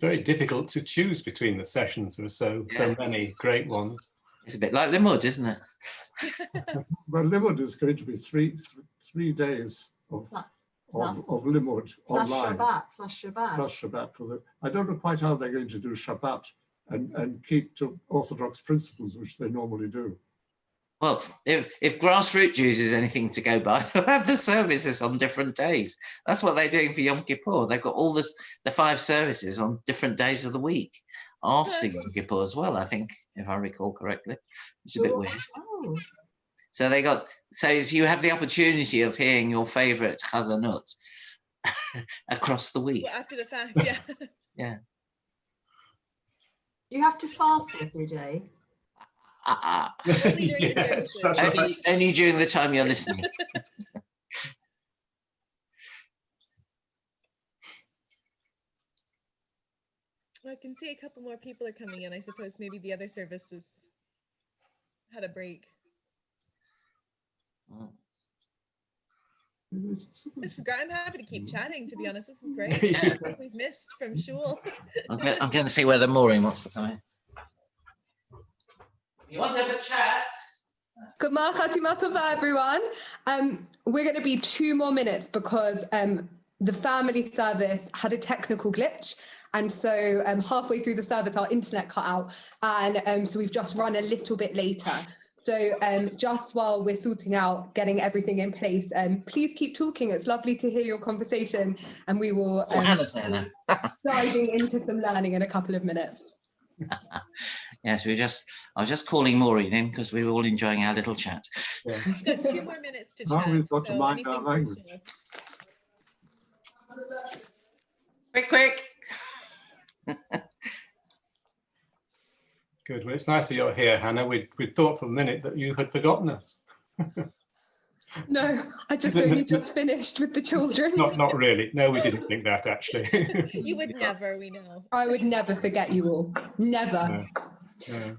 very difficult to choose between the sessions. There are so many great ones. It's a bit like Limud, isn't it? Well, Limud is going to be three days of Limud online. Plus Shabbat. I don't know quite how they're going to do Shabbat and keep to Orthodox principles, which they normally do. Well, if grassroots Jews is anything to go by, they'll have the services on different days. That's what they're doing for Yom Kippur. They've got all the 5 services on different days of the week after Yom Kippur as well, I think, if I recall correctly. It's a bit weird. Oh. So you have the opportunity of hearing your favourite chazanut across the week. Well, after the fact, yeah. Yeah. Do you have to fast every day? Only during the time you're listening. Well, I can see a couple more people are coming in. I suppose maybe the other services had a break. This is great. I'm happy to keep chatting, to be honest. This is great. Yeah, we've missed from Shul. I'm going to see whether Maureen wants to come in. You want to have a chat? Good morning, everyone. We're going to be 2 more minutes because the family service had a technical glitch. And so halfway through the service, our internet cut out. And so we've just run a little bit later. So just while we're sorting out getting everything in place, please keep talking. It's lovely to hear your conversation. And we will diving into some learning in a couple of minutes. Yes, I was just calling Maureen in because we were all enjoying our little chat. Yeah. 2 more minutes to chat. Now we've got to mind our language. Quick. Good. Well, it's nice that you're here, Hannah. We thought for a minute that you had forgotten us. No, I only just finished with the children. Not really. No, we didn't think that, actually. You would never, we know. I would never forget you all. Never. No.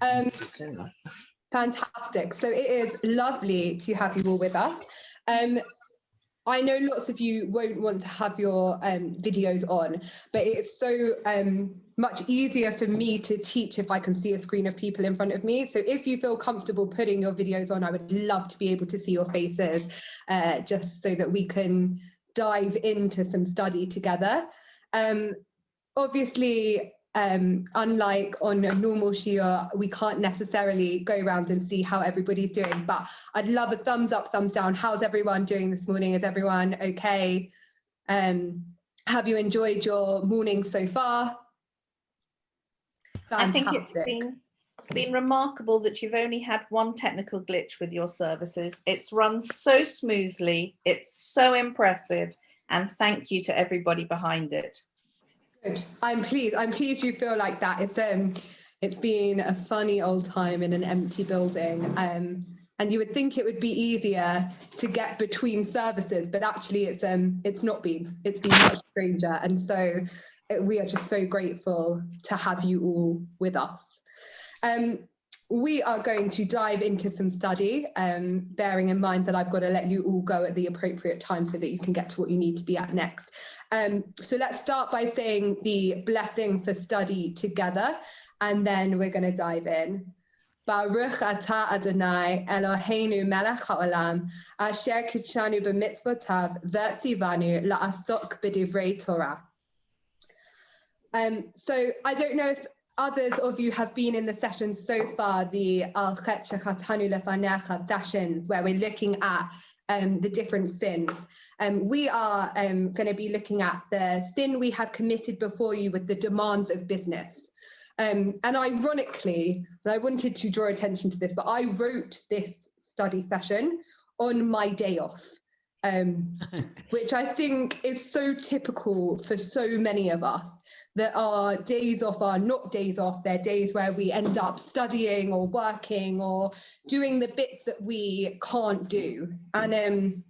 Fantastic. So it is lovely to have you all with us. I know lots of you won't want to have your videos on, but it's so much easier for me to teach if I can see a screen of people in front of me. So if you feel comfortable putting your videos on, I would love to be able to see your faces, just so that we can dive into some study together. Obviously, unlike on a normal shiur, we can't necessarily go around and see how everybody's doing, but I'd love a thumbs up, thumbs down. How's everyone doing this morning? Is everyone okay? Have you enjoyed your morning so far? Fantastic. I think it's been remarkable that you've only had one technical glitch with your services. It's run so smoothly, it's so impressive, and thank you to everybody behind it. Good. I'm pleased you feel like that. It's been a funny old time in an empty building, and you would think it would be easier to get between services, but actually it's not been. It's been much stranger, and so we are just so grateful to have you all with us. We are going to dive into some study, bearing in mind that I've got to let you all go at the appropriate time so that you can get to what you need to be at next. So let's start by saying the blessing for study together, and then we're going to dive in. Baruch atah Adonai Eloheinu melech haolam asher kitshanu b'mitzvotav v'tzivanu la'asok b'divrei Torah. So I don't know if others of you have been in the sessions so far, the Al Chet Shechatanu Lefanecha sessions, where we're looking at the different sins. We are going to be looking at the sin we have committed before you with the demands of business. And ironically, I wanted to draw attention to this, but I wrote this study session on my day off, which I think is so typical for so many of us, that our days off are not days off, they're days where we end up studying or working or doing the bits that we can't do. And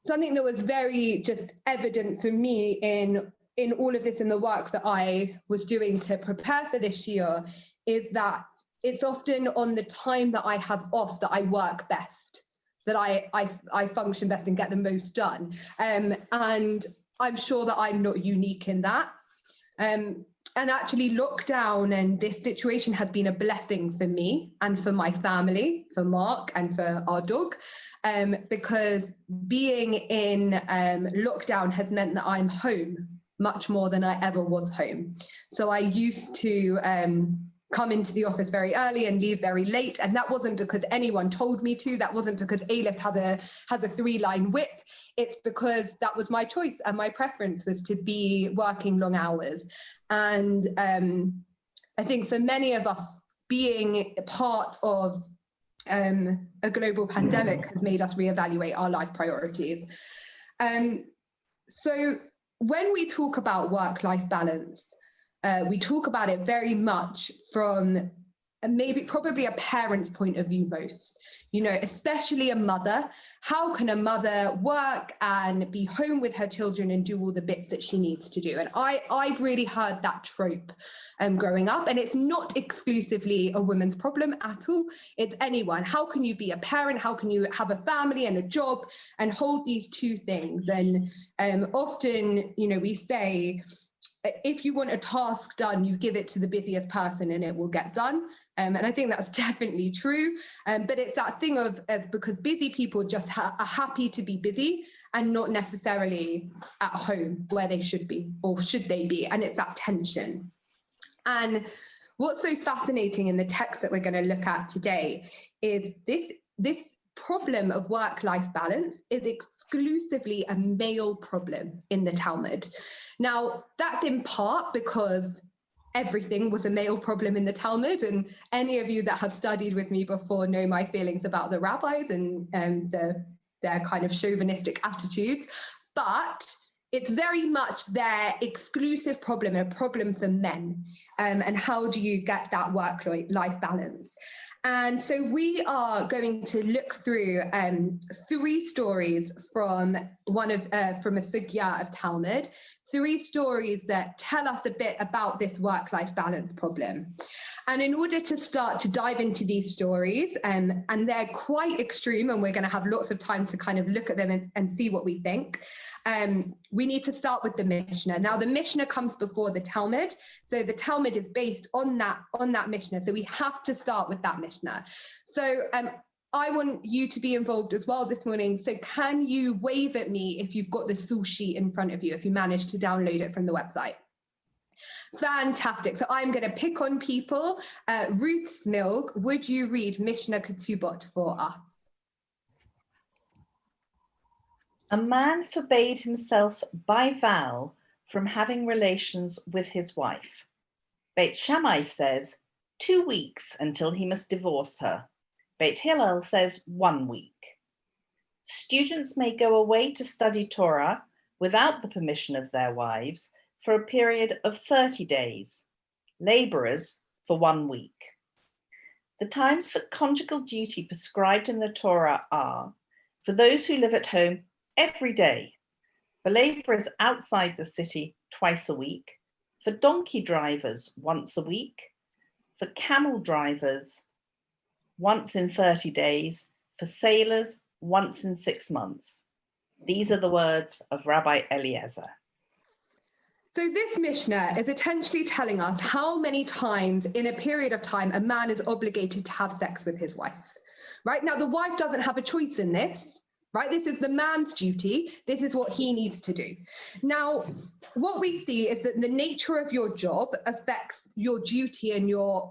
something that was very just evident for me in all of this, in the work that I was doing to prepare for this year, is that it's often on the time that I have off that I work best, that I function best and get the most done. And I'm sure that I'm not unique in that. actually lockdown and this situation has been a blessing for me and for my family, for Mark and for our dog, because being in lockdown has meant that I'm home much more than I ever was home. So I used to come into the office very early and leave very late, and that wasn't because anyone told me to. That wasn't because Aleph has a 3-line whip. It's because that was my choice, and my preference was to be working long hours. And I think for many of us, being part of a global pandemic has made us reevaluate our life priorities. So when we talk about work-life balance, we talk about it very much from probably a parent's point of view most, especially a mother. How can a mother work and be home with her children and do all the bits that she needs to do? And I've really heard that trope growing up, and it's not exclusively a woman's problem at all. It's anyone. How can you be a parent? How can you have a family and a job and hold these two things? And often, we say, if you want a task done, you give it to the busiest person and it will get done. And I think that's definitely true. But it's that thing of because busy people just are happy to be busy and not necessarily at home where they should be, or should they be? And it's that tension. And what's so fascinating in the text that we're going to look at today is this problem of work-life balance is exclusively a male problem in the Talmud. Now, that's in part because everything was a male problem in the Talmud, and any of you that have studied with me before know my feelings about the rabbis and their kind of chauvinistic attitudes, but it's very much their exclusive problem, a problem for men. And how do you get that work-life balance? And so we are going to look through 3 stories from from a sugya of Talmud, 3 stories that tell us a bit about this work-life balance problem. And in order to start to dive into these stories, and they're quite extreme, and we're going to have lots of time to kind of look at them and see what we think, we need to start with the Mishnah. Now, the Mishnah comes before the Talmud, so the Talmud is based on that Mishnah, so we have to start with that Mishnah. So I want you to be involved as well this morning, so can you wave at me if you've got the source sheet in front of you, if you managed to download it from the website? Fantastic. So I'm going to pick on people. Ruth Smilg, would you read Mishnah Ketubot for us? A man forbade himself by vow from having relations with his wife. Beit Shammai says 2 weeks until he must divorce her. Beit Hillel says 1 week. Students may go away to study Torah without the permission of their wives for a period of 30 days. Laborers for 1 week. The times for conjugal duty prescribed in the Torah are for those who live at home every day, for laborers outside the city twice a week, for donkey drivers once a week, for camel drivers once in 30 days, for sailors once in 6 months. These are the words of Rabbi Eliezer. So this Mishnah is essentially telling us how many times in a period of time a man is obligated to have sex with his wife. Right now, the wife doesn't have a choice in this. Right, this is the man's duty. This is what he needs to do. Now, what we see is that the nature of your job affects your duty and your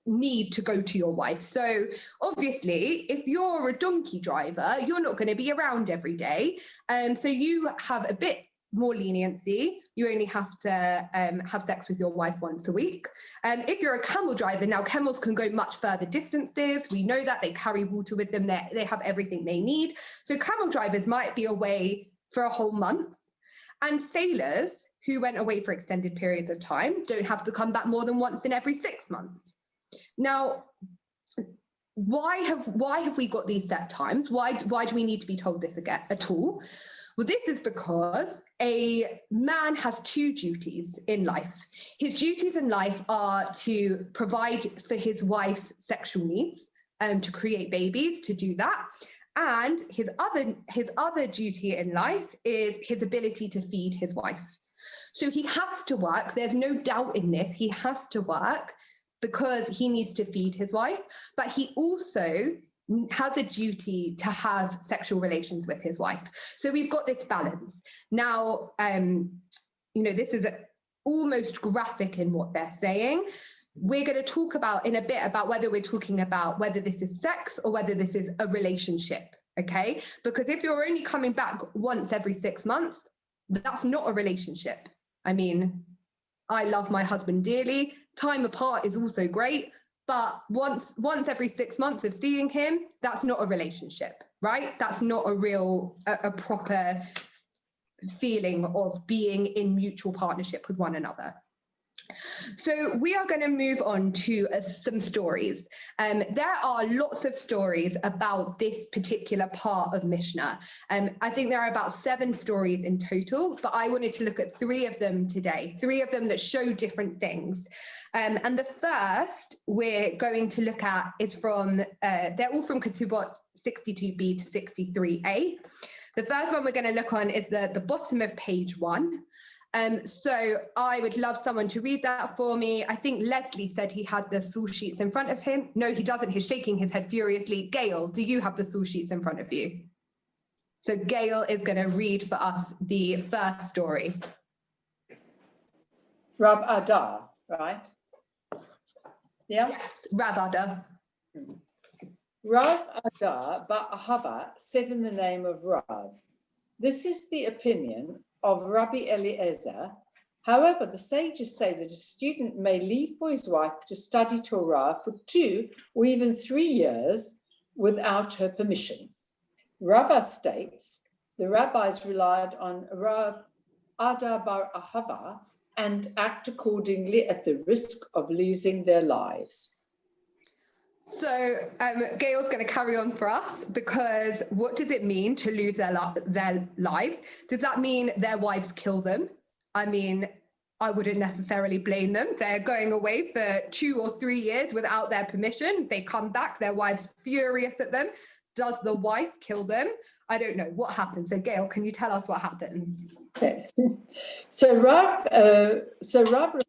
need to go to your wife. So obviously, if you're a donkey driver, you're not going to be around every day. So you have a bit more leniency. You only have to have sex with your wife once a week. If you're a camel driver, now camels can go much further distances. We know that they carry water with them. They have everything they need. So camel drivers might be away for a whole month. And sailors who went away for extended periods of time don't have to come back more than once in every 6 months. Now, why have we got these set times? Why do we need to be told this again at all? Well, this is because a man has 2 duties in life. His duties in life are to provide for his wife's sexual needs, to create babies, to do that. And his other duty in life is his ability to feed his wife. So he has to work. There's no doubt in this. He has to work because he needs to feed his wife, but he also has a duty to have sexual relations with his wife. So we've got this balance. Now, this is almost graphic in what they're saying. We're going to talk about in a bit about whether we're talking about whether this is sex or whether this is a relationship, okay? Because if you're only coming back once every 6 months, that's not a relationship. I mean, I love my husband dearly. Time apart is also great, but once every 6 months of seeing him, that's not a relationship, right? That's not a proper feeling of being in mutual partnership with one another. So we are going to move on to some stories. There are lots of stories about this particular part of Mishnah. I think there are about 7 stories in total, but I wanted to look at 3 of them today, 3 of them that show different things. And the first we're going to look at is from, they're all from Ketubot 62b to 63a. The first one we're going to look on is the bottom of page 1. So I would love someone to read that for me. I think Leslie said he had the source sheets in front of him. No, he doesn't. He's shaking his head furiously. Gail, do you have the source sheets in front of you? So Gail is going to read for us the first story. Rav Adar, right? Yeah? Yes, Rav Adar. Rav Adar Bar Ahava said in the name of Rav, this is the opinion of Rabbi Eliezer. However, the sages say that a student may leave for his wife to study Torah for 2 or even 3 years without her permission. Rava states the rabbis relied on Rav Adar Bar Ahava and act accordingly at the risk of losing their lives. So Gail's going to carry on for us, because what does it mean to lose their lives? Does that mean their wives kill them? I mean, I wouldn't necessarily blame them. They're going away for 2 or 3 years without their permission. They come back, their wife's furious at them. Does the wife kill them? I don't know. What happens? So Gail, can you tell us what happens? Okay. So Rav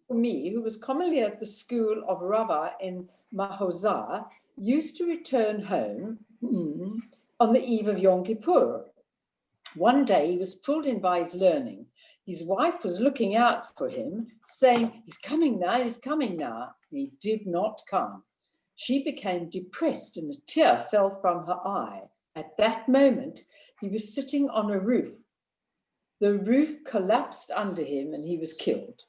Rumi, who was commonly at the school of Rava in Mahozah, used to return home on the eve of Yom Kippur. One day he was pulled in by his learning. His wife was looking out for him, saying, he's coming now, he's coming now. He did not come. She became depressed and a tear fell from her eye. At that moment, he was sitting on a roof. The roof collapsed under him and he was killed.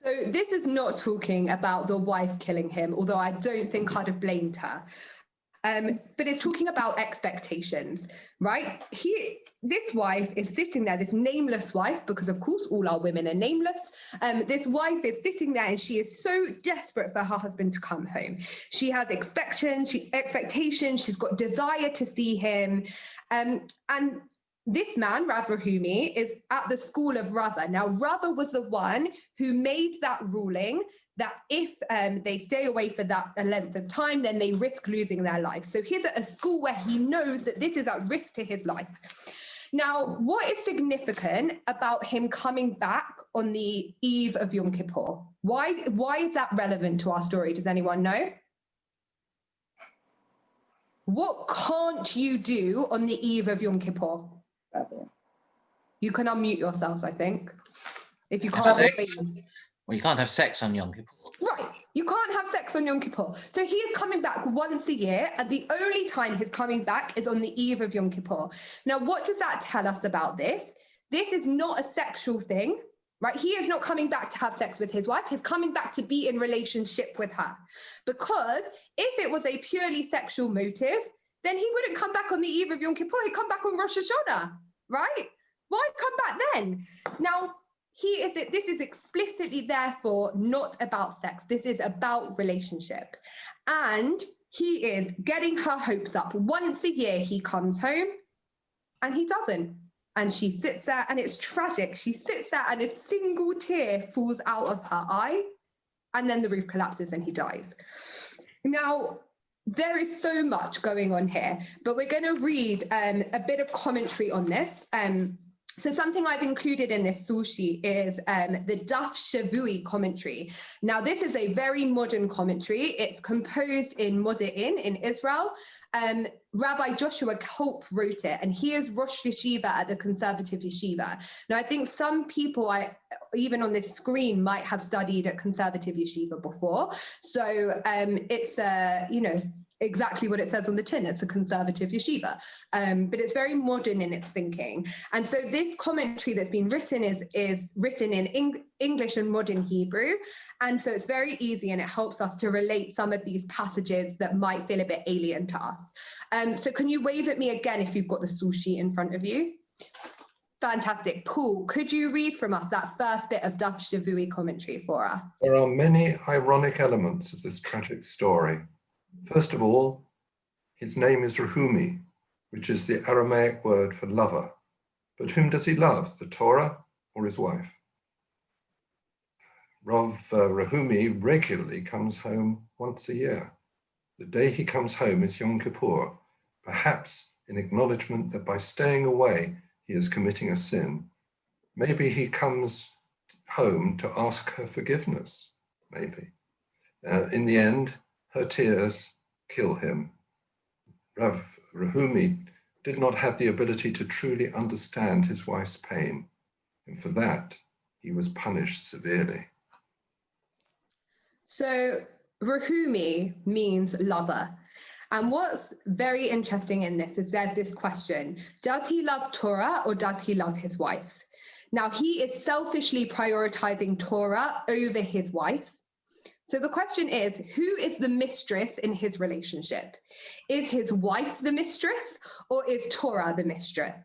So this is not talking about the wife killing him, although I don't think I'd have blamed her. But it's talking about expectations, right? This wife is sitting there, this nameless wife, because of course all our women are nameless. This wife is sitting there and she is so desperate for her husband to come home. She has expectations, she's got desire to see him. And this man, Rav Rahumi, is at the school of Rava. Now, Rava was the one who made that ruling that if they stay away for that length of time, then they risk losing their life. So he's at a school where he knows that this is at risk to his life. Now, what is significant about him coming back on the eve of Yom Kippur? Why is that relevant to our story? Does anyone know? What can't you do on the eve of Yom Kippur? You can unmute yourselves, I think. If you can't. Well, you can't have sex on Yom Kippur. Right, you can't have sex on Yom Kippur. So he is coming back once a year, and the only time he's coming back is on the eve of Yom Kippur. Now, what does that tell us about this? This is not a sexual thing, right? He is not coming back to have sex with his wife. He's coming back to be in relationship with her. Because if it was a purely sexual motive, then he wouldn't come back on the eve of Yom Kippur. He'd come back on Rosh Hashanah, right? Why come back then? Now, this is explicitly, therefore, not about sex. This is about relationship. And he is getting her hopes up. Once a year, he comes home and he doesn't. And she sits there, and it's tragic. She sits there and a single tear falls out of her eye, and then the roof collapses and he dies. Now, there is so much going on here, but we're going to read a bit of commentary on this. So something I've included in this sushi is the Daf Shavui commentary. Now, this is a very modern commentary. It's composed in Modi'in in Israel. Rabbi Joshua Kolp wrote it, and he is Rosh Yeshiva at the Conservative Yeshiva. Now, I think some people, even on this screen, might have studied at Conservative Yeshiva before. So it's, exactly what it says on the tin. It's a conservative yeshiva, but it's very modern in its thinking. And so this commentary that's been written is written in English and modern Hebrew. And so it's very easy, and it helps us to relate some of these passages that might feel a bit alien to us. So can you wave at me again if you've got the sushi in front of you? Fantastic. Paul, could you read from us that first bit of Daf Shavui commentary for us? There are many ironic elements of this tragic story. First of all, his name is Rehumi, which is the Aramaic word for lover. But whom does he love, the Torah or his wife? Rav Rehumi regularly comes home once a year. The day he comes home is Yom Kippur, perhaps in acknowledgement that by staying away, he is committing a sin. Maybe he comes home to ask her forgiveness, maybe. In the end, her tears kill him. Rav Rehumi did not have the ability to truly understand his wife's pain, and for that, he was punished severely. So Rehumi means lover. And what's very interesting in this is there's this question, does he love Torah or does he love his wife? Now, he is selfishly prioritizing Torah over his wife. So the question is, who is the mistress in his relationship? Is his wife the mistress or is Torah the mistress?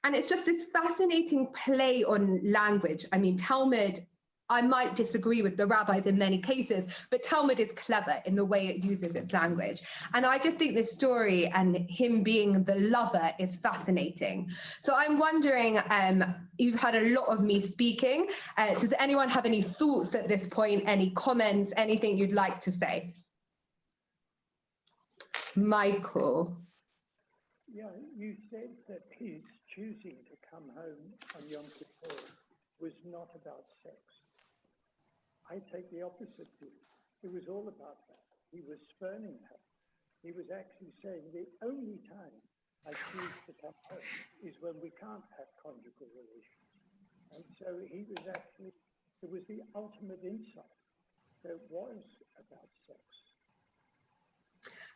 And it's just this fascinating play on language. I mean, Talmud, I might disagree with the rabbis in many cases, but Talmud is clever in the way it uses its language. And I just think this story and him being the lover is fascinating. So I'm wondering, you've had a lot of me speaking. Does anyone have any thoughts at this point, any comments, anything you'd like to say? Michael. Yeah, you said that his choosing to come home on Yom Kippur was not about sex. I take the opposite view. It was all about that. He was spurning her. He was actually saying the only time I choose to come home is when we can't have conjugal relations. And so he was actually, it was the ultimate insight. So it was about sex.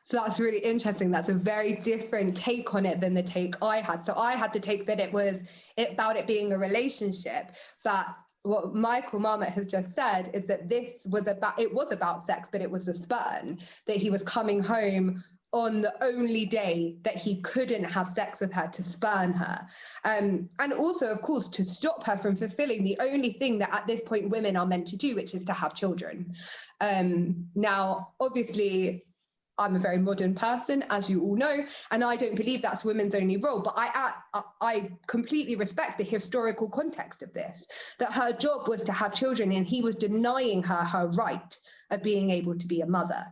So that's really interesting. That's a very different take on it than the take I had. So I had the take that it was about it being a relationship, but what Michael Marmot has just said is that it was about sex, but it was the spurn, that he was coming home on the only day that he couldn't have sex with her to spurn her. And also, of course, to stop her from fulfilling the only thing that at this point women are meant to do, which is to have children. Now, obviously, I'm a very modern person, as you all know, and I don't believe that's women's only role, but I completely respect the historical context of this, that her job was to have children and he was denying her her right of being able to be a mother.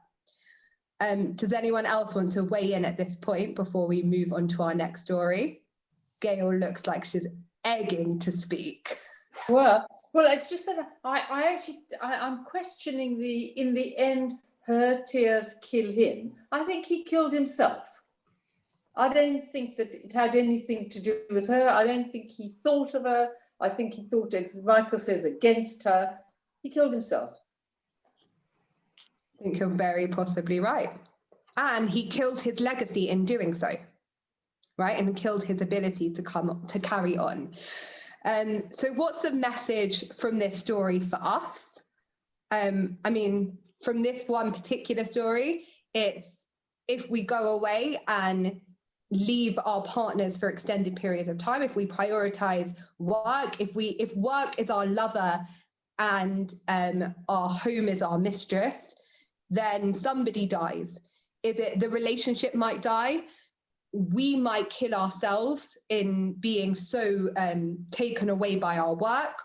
Does anyone else want to weigh in at this point before we move on to our next story? Gail looks like she's egging to speak. Well, it's just that I'm questioning in the end, her tears kill him. I think he killed himself. I don't think that it had anything to do with her. I don't think he thought of her. I think he thought, as Michael says, against her. He killed himself. I think you're very possibly right. And he killed his legacy in doing so, right? And killed his ability to carry on. So what's the message from this story for us? I mean, from this one particular story, it's if we go away and leave our partners for extended periods of time, if we prioritize work, if work is our lover and our home is our mistress, then somebody dies. Is it the relationship might die? We might kill ourselves in being so taken away by our work.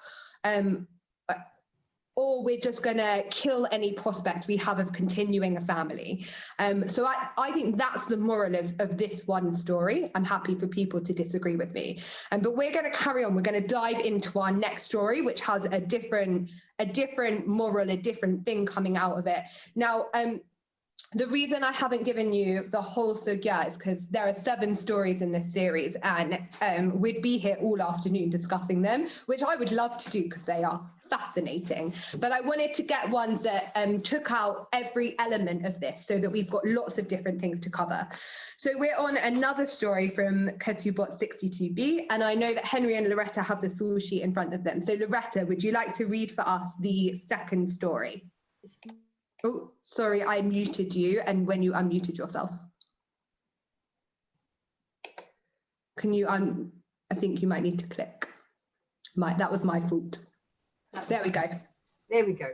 or we're just going to kill any prospect we have of continuing a family. So I think that's the moral of this one story. I'm happy for people to disagree with me. But we're going to carry on. We're going to dive into our next story, which has a different moral, a different thing coming out of it. Now, the reason I haven't given you the whole sugya is because there are 7 stories in this series, and we'd be here all afternoon discussing them, which I would love to do because they are fascinating. But I wanted to get ones that took out every element of this so that we've got lots of different things to cover. So we're on another story from Ketubot 62b, and I know that Henry and Loretta have the source sheet in front of them. So Loretta, would you like to read for us the second story? Oh, sorry, I muted you, and when you unmuted yourself. Can you, I think you might need to click. That was my fault. There we go. There we go.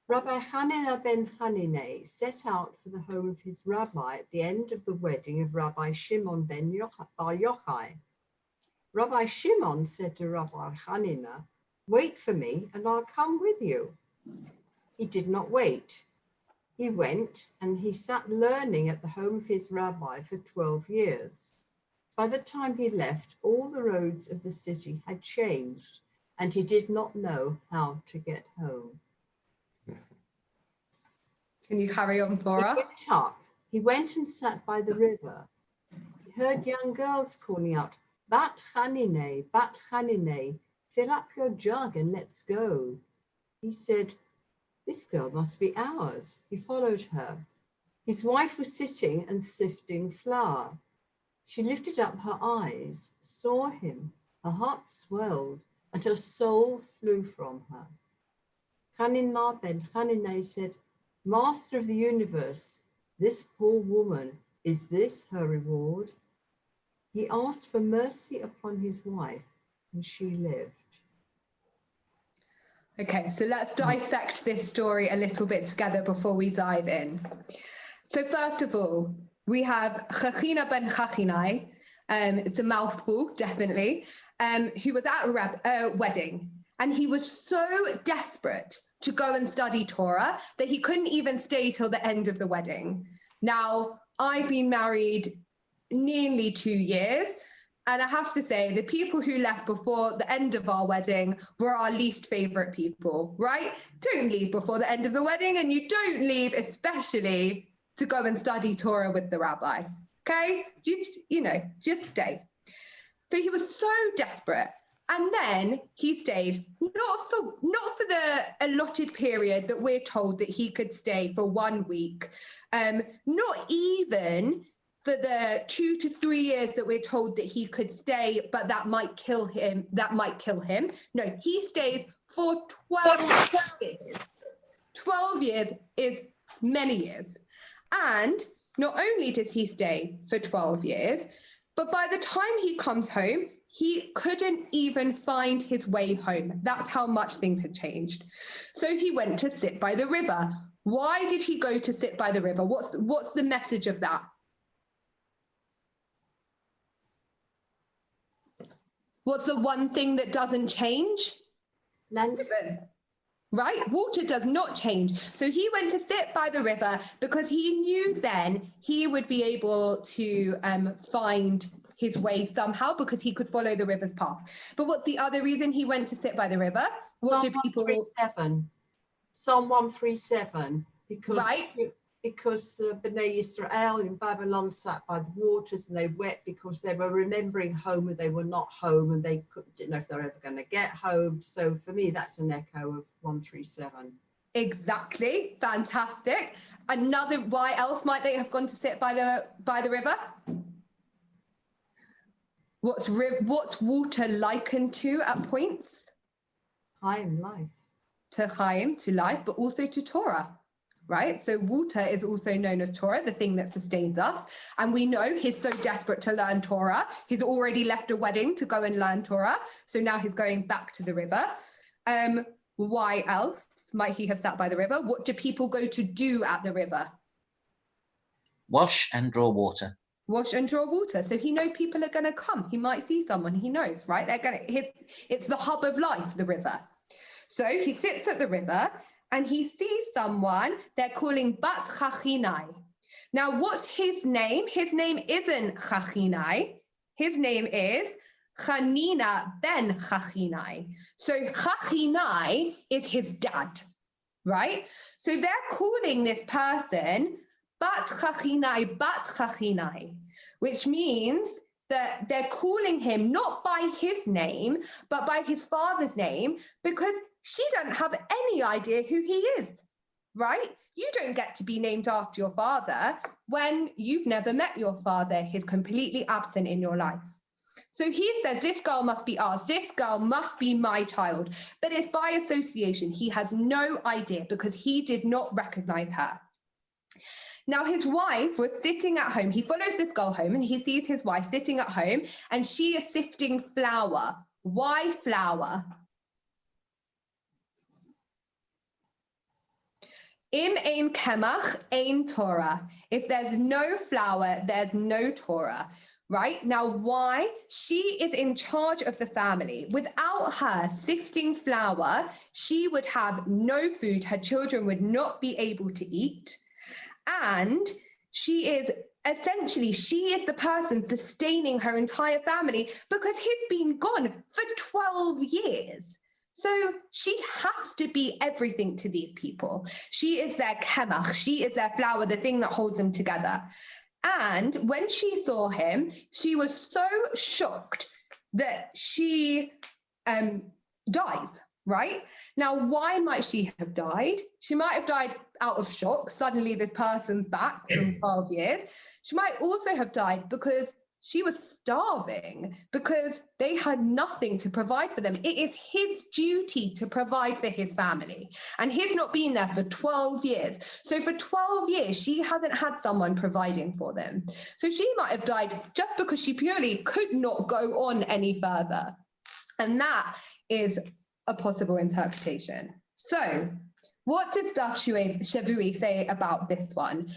Rabbi Hanina ben Hanine set out for the home of his rabbi at the end of the wedding of Rabbi Shimon ben Bar Yochai. Rabbi Shimon said to Rabbi Hanina, "Wait for me and I'll come with you." He did not wait. He went and he sat learning at the home of his rabbi for 12 years. By the time he left, all the roads of the city had changed, and he did not know how to get home. Can you carry on for us? He went and sat by the river. He heard young girls calling out, "Bat Hanine, Bat Hanine, fill up your jug and let's go." He said, "This girl must be ours." He followed her. His wife was sitting and sifting flour. She lifted up her eyes, saw him. Her heart swelled, and her soul flew from her. Hanina ben Hanine said, "Master of the universe, this poor woman, is this her reward?" He asked for mercy upon his wife, and she lived. Okay, so let's dissect this story a little bit together before we dive in. So first of all, we have Chachina ben Chachinai, it's a mouthful, definitely, who was at a wedding, and he was so desperate to go and study Torah that he couldn't even stay till the end of the wedding. Now, I've been married nearly 2 years, and I have to say, the people who left before the end of our wedding were our least favorite people, right? Don't leave before the end of the wedding, and you don't leave especially to go and study Torah with the rabbi, okay? Just stay. So he was so desperate. And then he stayed, not for the allotted period that we're told that he could stay for 1 week, not even for the 2 to 3 years that we're told that he could stay, but that might kill him. No, he stays for 12 years. 12 years is many years. And not only does he stay for 12 years, but by the time he comes home, he couldn't even find his way home. That's how much things had changed. So he went to sit by the river. Why did he go to sit by the river? What's the message of that? What's the one thing that doesn't change? Land. Right? Water does not change. So he went to sit by the river because he knew then he would be able to find his way somehow because he could follow the river's path. But what's the other reason he went to sit by the river? What do people... Psalm 137, because... Right. Because Bnei Yisrael in Babylon sat by the waters and they wept because they were remembering home and they were not home and they didn't know if they were ever going to get home. So for me, that's an echo of 137. Exactly. Fantastic. Why else might they have gone to sit by the river? What's water likened to at points? Chaim, life. To Chaim, to life, but also to Torah. Right? So water is also known as Torah, the thing that sustains us. And we know he's so desperate to learn Torah. He's already left a wedding to go and learn Torah. So now he's going back to the river. Why else might he have sat by the river? What do people go to do at the river? Wash and draw water. Wash and draw water. So he knows people are going to come. He might see someone, he knows, right? It's the hub of life, the river. So he sits at the river and he sees someone they're calling Bat Chachinai. Now, what's his name? His name isn't Chachinai. His name is Chanina ben Chachinai. So Chachinai is his dad, right? So they're calling this person Bat Chachinai, which means that they're calling him not by his name, but by his father's name, because she doesn't have any idea who he is, right? You don't get to be named after your father when you've never met your father. He's completely absent in your life. So he says, this girl must be ours. This girl must be my child. But it's by association. He has no idea because he did not recognize her. Now, his wife was sitting at home. He follows this girl home and he sees his wife sitting at home and she is sifting flour. Why flour? Im ein kemach, ein Torah. If there's no flour, there's no Torah. Right? Now, why? She is in charge of the family. Without her sifting flour, she would have no food. Her children would not be able to eat. And she is the person sustaining her entire family because he's been gone for 12 years. So she has to be everything to these people. She is their kemach. She is their flour, the thing that holds them together. And when she saw him, she was so shocked that she dies, right? Now, why might she have died? She might have died out of shock. Suddenly this person's back from 12 years. She might also have died because she was starving, because they had nothing to provide for them. It is his duty to provide for his family. And he's not been there for 12 years. So for 12 years, she hasn't had someone providing for them. So she might have died just because she purely could not go on any further. And that is a possible interpretation. So what does Daf Shavui say about this one?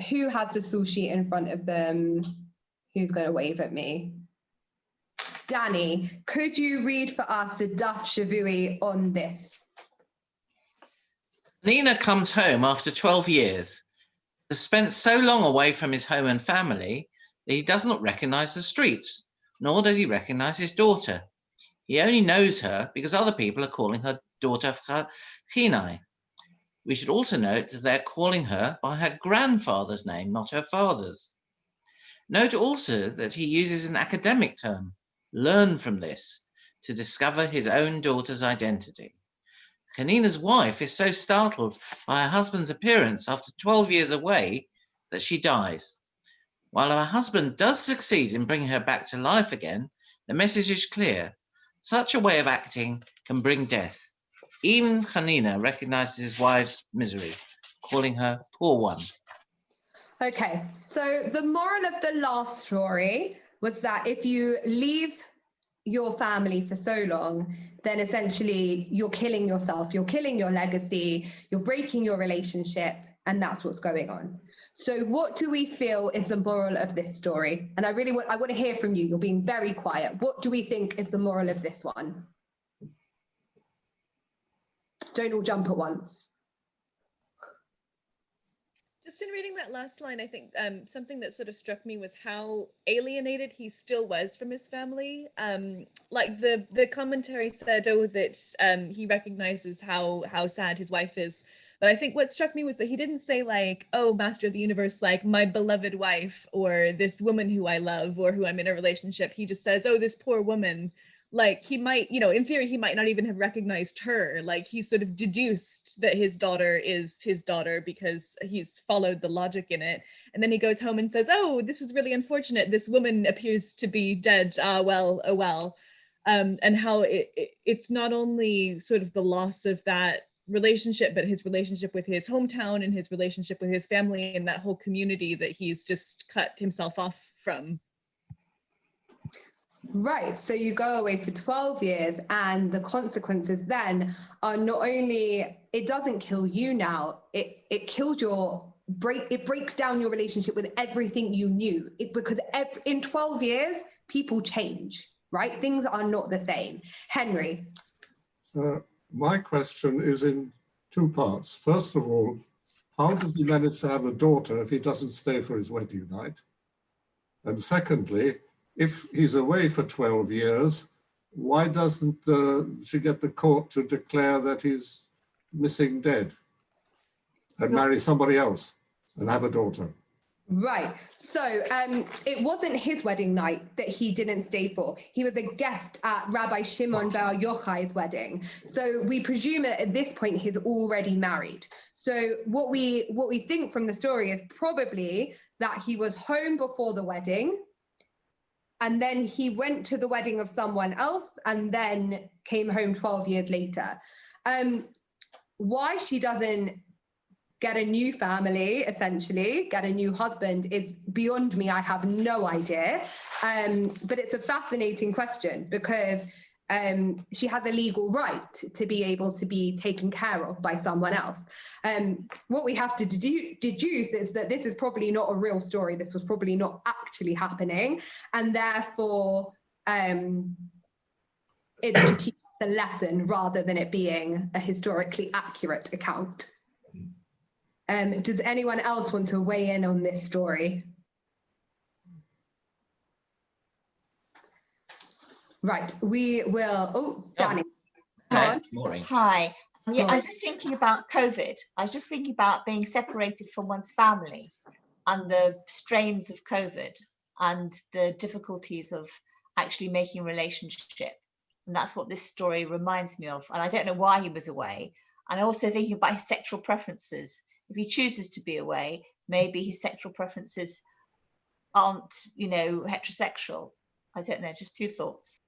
Who has the source sheet in front of them? Who's going to wave at me? Danny, could you read for us the Daf Shavui on this? Nina comes home after 12 years, has spent so long away from his home and family that he does not recognize the streets, nor does he recognize his daughter. He only knows her because other people are calling her daughter Chinai. We should also note that they're calling her by her grandfather's name, not her father's. Note also that he uses an academic term, learn from this, to discover his own daughter's identity. Kanina's wife is so startled by her husband's appearance after 12 years away that she dies. While her husband does succeed in bringing her back to life again, the message is clear. Such a way of acting can bring death. Even Kanina recognizes his wife's misery, calling her poor one. Okay, so the moral of the last story was that if you leave your family for so long, then essentially you're killing yourself, you're killing your legacy, you're breaking your relationship, and that's what's going on. So what do we feel is the moral of this story? And I want to hear from you. You're being very quiet. What do we think is the moral of this one? Don't all jump at once. Just in reading that last line, I think something that sort of struck me was how alienated he still was from his family. Like the commentary said, oh, that he recognizes how sad his wife is. But I think what struck me was that he didn't say like, oh, master of the universe, like my beloved wife, or this woman who I love, or who I'm in a relationship. He just says, oh, this poor woman. Like he might, in theory, he might not even have recognized her. Like he sort of deduced that his daughter is his daughter because he's followed the logic in it. And then he goes home and says, oh, this is really unfortunate. This woman appears to be dead. Oh well. And how it's not only sort of the loss of that relationship, but his relationship with his hometown and his relationship with his family and that whole community that he's just cut himself off from. Right, so you go away for 12 years and the consequences then are not only, it doesn't kill you now, it kills it breaks down your relationship with everything you knew. Because in 12 years, people change, right? Things are not the same. Henry. My question is in two parts. First of all, how does he manage to have a daughter if he doesn't stay for his wedding night? And secondly, if he's away for 12 years, why doesn't she get the court to declare that he's missing dead and marry somebody else and have a daughter? Right. So it wasn't his wedding night that he didn't stay for. He was a guest at Rabbi Shimon Bar Yochai's wedding. So we presume at this point he's already married. So what we think from the story is probably that he was home before the wedding, and then he went to the wedding of someone else and then came home 12 years later. Why she doesn't get a new family, essentially, get a new husband, is beyond me. I have no idea. But it's a fascinating question because she has a legal right to be able to be taken care of by someone else. What we have to deduce is that this is probably not a real story. This was probably not actually happening. And therefore, it's to teach us a lesson rather than it being a historically accurate account. Does anyone else want to weigh in on this story? Right, we will. Oh, Danny. Hi. Yeah, I'm just thinking about COVID. I was just thinking about being separated from one's family and the strains of COVID and the difficulties of actually making a relationship. And that's what this story reminds me of. And I don't know why he was away. And also thinking about his sexual preferences. If he chooses to be away, maybe his sexual preferences aren't, heterosexual. I don't know, just two thoughts.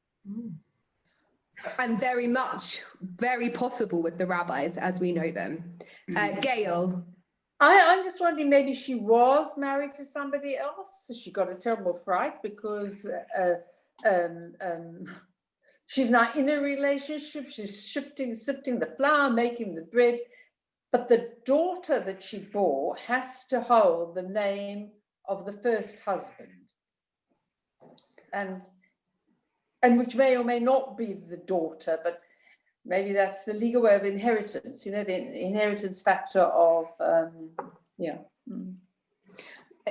And very possible with the rabbis as we know them. Gail. I'm just wondering, maybe she was married to somebody else, so she got a terrible fright because she's not in a relationship. She's sifting the flour, making the bread. But the daughter that she bore has to hold the name of the first husband. And which may or may not be the daughter, but maybe that's the legal way of inheritance, the inheritance factor of,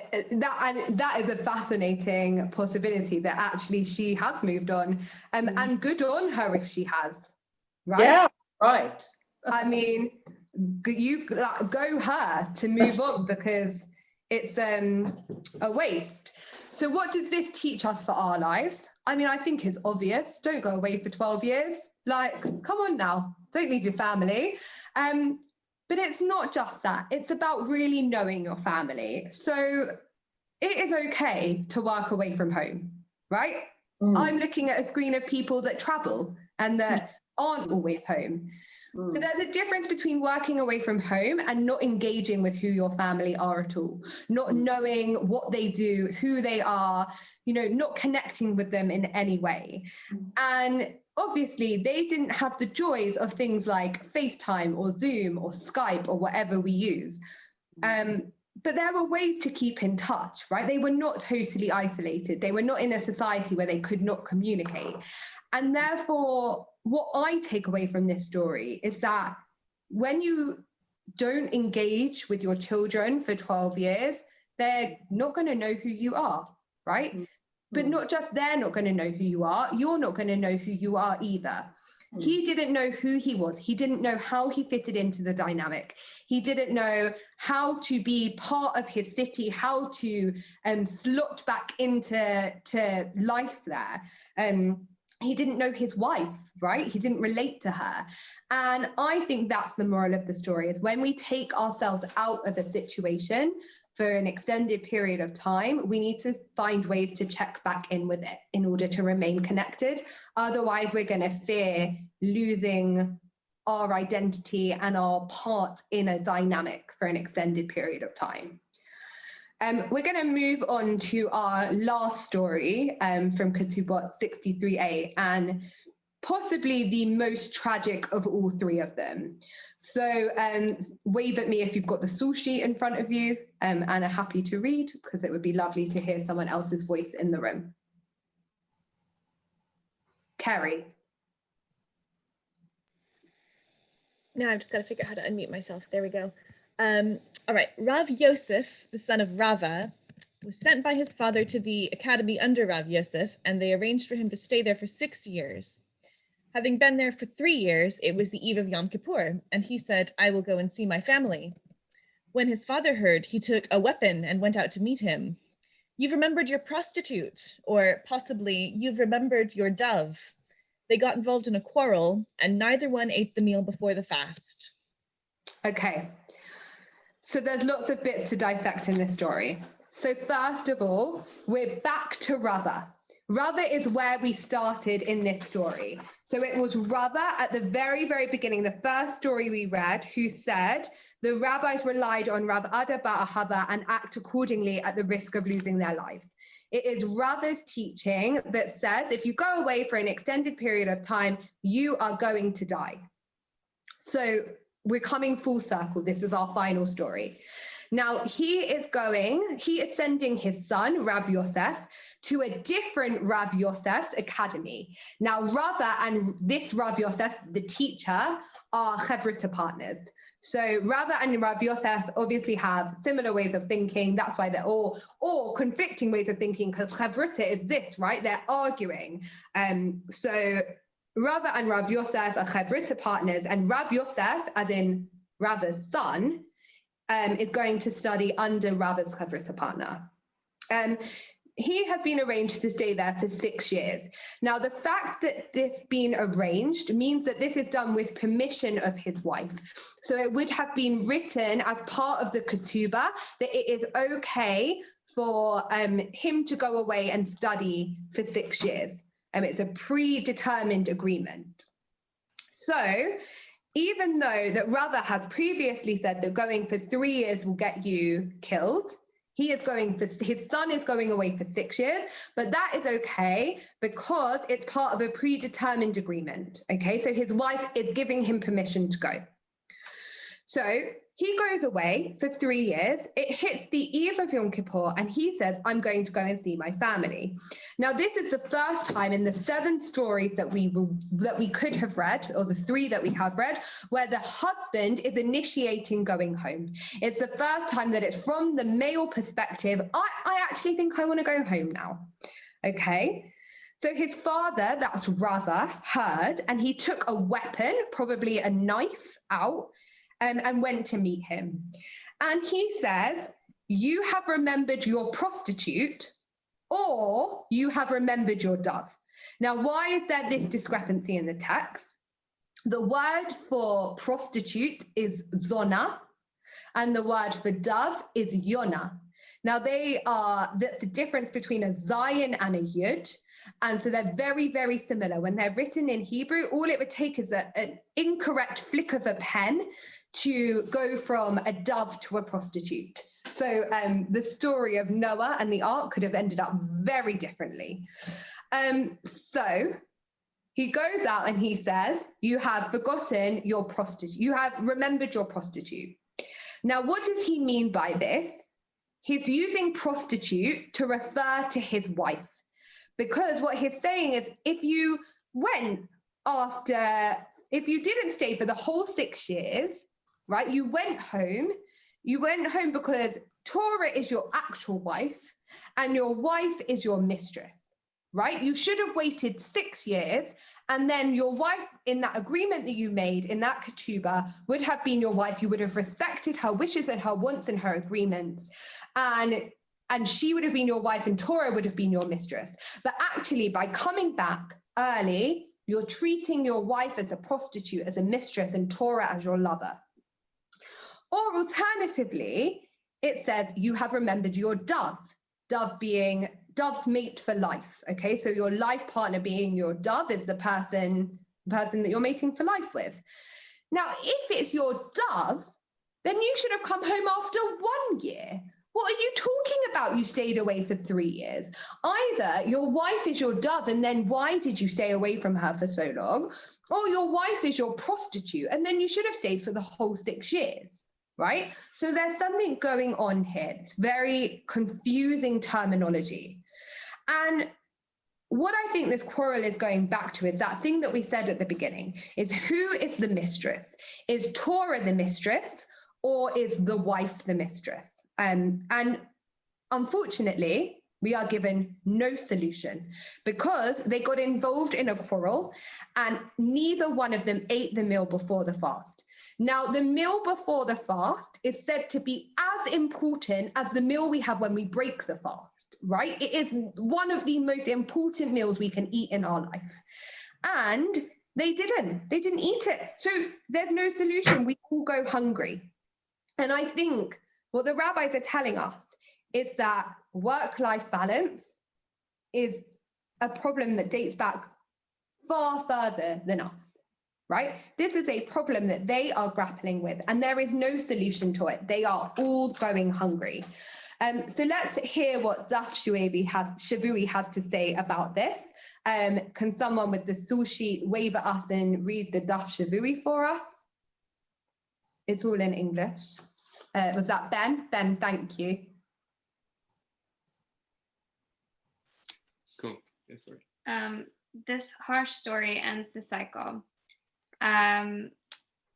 That is a fascinating possibility that actually she has moved on. And good on her if she has, right? Yeah, right. I mean, you go her to move on because it's a waste. So what does this teach us for our lives? I mean, I think it's obvious. Don't go away for 12 years. Like, come on now, don't leave your family. But it's not just that. It's about really knowing your family. So it is okay to work away from home, right? I'm looking at a screen of people that travel and that aren't always home. But there's a difference between working away from home and not engaging with who your family are at all, not knowing what they do, who they are, not connecting with them in any way. And obviously they didn't have the joys of things like FaceTime or Zoom or Skype or whatever we use. But there were ways to keep in touch, right? They were not totally isolated. They were not in a society where they could not communicate. And therefore, what I take away from this story is that when you don't engage with your children for 12 years, they're not going to know who you are, right? But not just they're not going to know who you are, you're not going to know who you are either. He didn't know who he was. He didn't know how he fitted into the dynamic. He didn't know how to be part of his city, how to slot back into life there. He didn't know his wife, right? He didn't relate to her. And I think that's the moral of the story, is when we take ourselves out of a situation for an extended period of time, we need to find ways to check back in with it in order to remain connected. Otherwise, we're going to fear losing our identity and our part in a dynamic for an extended period of time. We're going to move on to our last story from Ketubot 63a, and possibly the most tragic of all three of them. So wave at me if you've got the source sheet in front of you and are happy to read, because it would be lovely to hear someone else's voice in the room. Kerry. Now I've just got to figure out how to unmute myself. There we go. All right, Rav Yosef, the son of Rava, was sent by his father to the academy under Rav Yosef, and they arranged for him to stay there for 6 years. Having been there for 3 years, it was the eve of Yom Kippur, and he said, I will go and see my family. When his father heard, he took a weapon and went out to meet him. You've remembered your prostitute, or possibly you've remembered your dove. They got involved in a quarrel, and neither one ate the meal before the fast. Okay, so there's lots of bits to dissect in this story. So first of all, we're back to Rava. Rava is where we started in this story. So it was Rava at the very, very beginning, the first story we read, who said the rabbis relied on Rav Ada bar Ahava and act accordingly at the risk of losing their lives. It is Rava's teaching that says if you go away for an extended period of time, you are going to die. So we're coming full circle. This is our final story. Now he is sending his son, Rav Yosef, to a different Rav Yosef's academy. Now Rava and this Rav Yosef, the teacher, are Chevrita partners. So Rava and Rav Yosef obviously have similar ways of thinking. That's why they're all conflicting ways of thinking, because Chevrita is this, right? They're arguing. So Rava and Rav Yosef are Chevrita partners, and Rav Yosef, as in Rava's son, is going to study under Rava's Chevrita partner. He has been arranged to stay there for 6 years. Now, the fact that this been arranged means that this is done with permission of his wife. So it would have been written as part of the ketubah that it is okay for him to go away and study for 6 years. It's a predetermined agreement. So even though that Rava has previously said that going for 3 years will get you killed, his son is going away for 6 years, but that is okay because it's part of a predetermined agreement. Okay, so his wife is giving him permission to go. So he goes away for 3 years. It hits the eve of Yom Kippur, and he says, I'm going to go and see my family. Now, this is the first time in the 7 stories that we could have read, or the 3 that we have read, where the husband is initiating going home. It's the first time that it's from the male perspective. I actually think I want to go home now. Okay. So his father, that's Rava, heard, and he took a weapon, probably a knife, out, and went to meet him. And he says, you have remembered your prostitute, or you have remembered your dove. Now, why is there this discrepancy in the text? The word for prostitute is zona, and the word for dove is yona. Now, that's the difference between a zayin and a yud. And so they're very, very similar. When they're written in Hebrew, all it would take is an incorrect flick of a pen to go from a dove to a prostitute. So the story of Noah and the ark could have ended up very differently. So he goes out and he says, you have forgotten your prostitute. You have remembered your prostitute. Now, what does he mean by this? He's using prostitute to refer to his wife. Because what he's saying is, if you didn't stay for the whole 6 years, right, you went home because Torah is your actual wife and your wife is your mistress, right? You should have waited 6 years, and then your wife, in that agreement that you made, in that ketubah, would have been your wife. You would have respected her wishes and her wants and her agreements. And she would have been your wife and Torah would have been your mistress. But actually, by coming back early, you're treating your wife as a prostitute, as a mistress, and Torah as your lover. Or alternatively, it says you have remembered your dove, dove being dove's mate for life. Okay, so your life partner being your dove is the person that you're mating for life with. Now, if it's your dove, then you should have come home after 1 year. What are you talking about? You stayed away for 3 years. Either your wife is your dove, and then why did you stay away from her for so long? Or your wife is your prostitute, and then you should have stayed for the whole 6 years, right? So there's something going on here. It's very confusing terminology. And what I think this quarrel is going back to is that thing that we said at the beginning, is who is the mistress? Is Torah the mistress, or is the wife the mistress? And unfortunately, we are given no solution because they got involved in a quarrel and neither one of them ate the meal before the fast. Now, the meal before the fast is said to be as important as the meal we have when we break the fast, right? It is one of the most important meals we can eat in our life. And they didn't eat it. So there's no solution. We all go hungry. And I think what the rabbis are telling us is that work-life balance is a problem that dates back far further than us, right? This is a problem that they are grappling with, and there is no solution to it. They are all going hungry. So let's hear what Daf Shavui has to say about this. Can someone with the source sheet wave at us and read the Daf Shavui for us? It's all in English. Was that Ben? Ben, thank you. Cool. Go for it. This harsh story ends the cycle.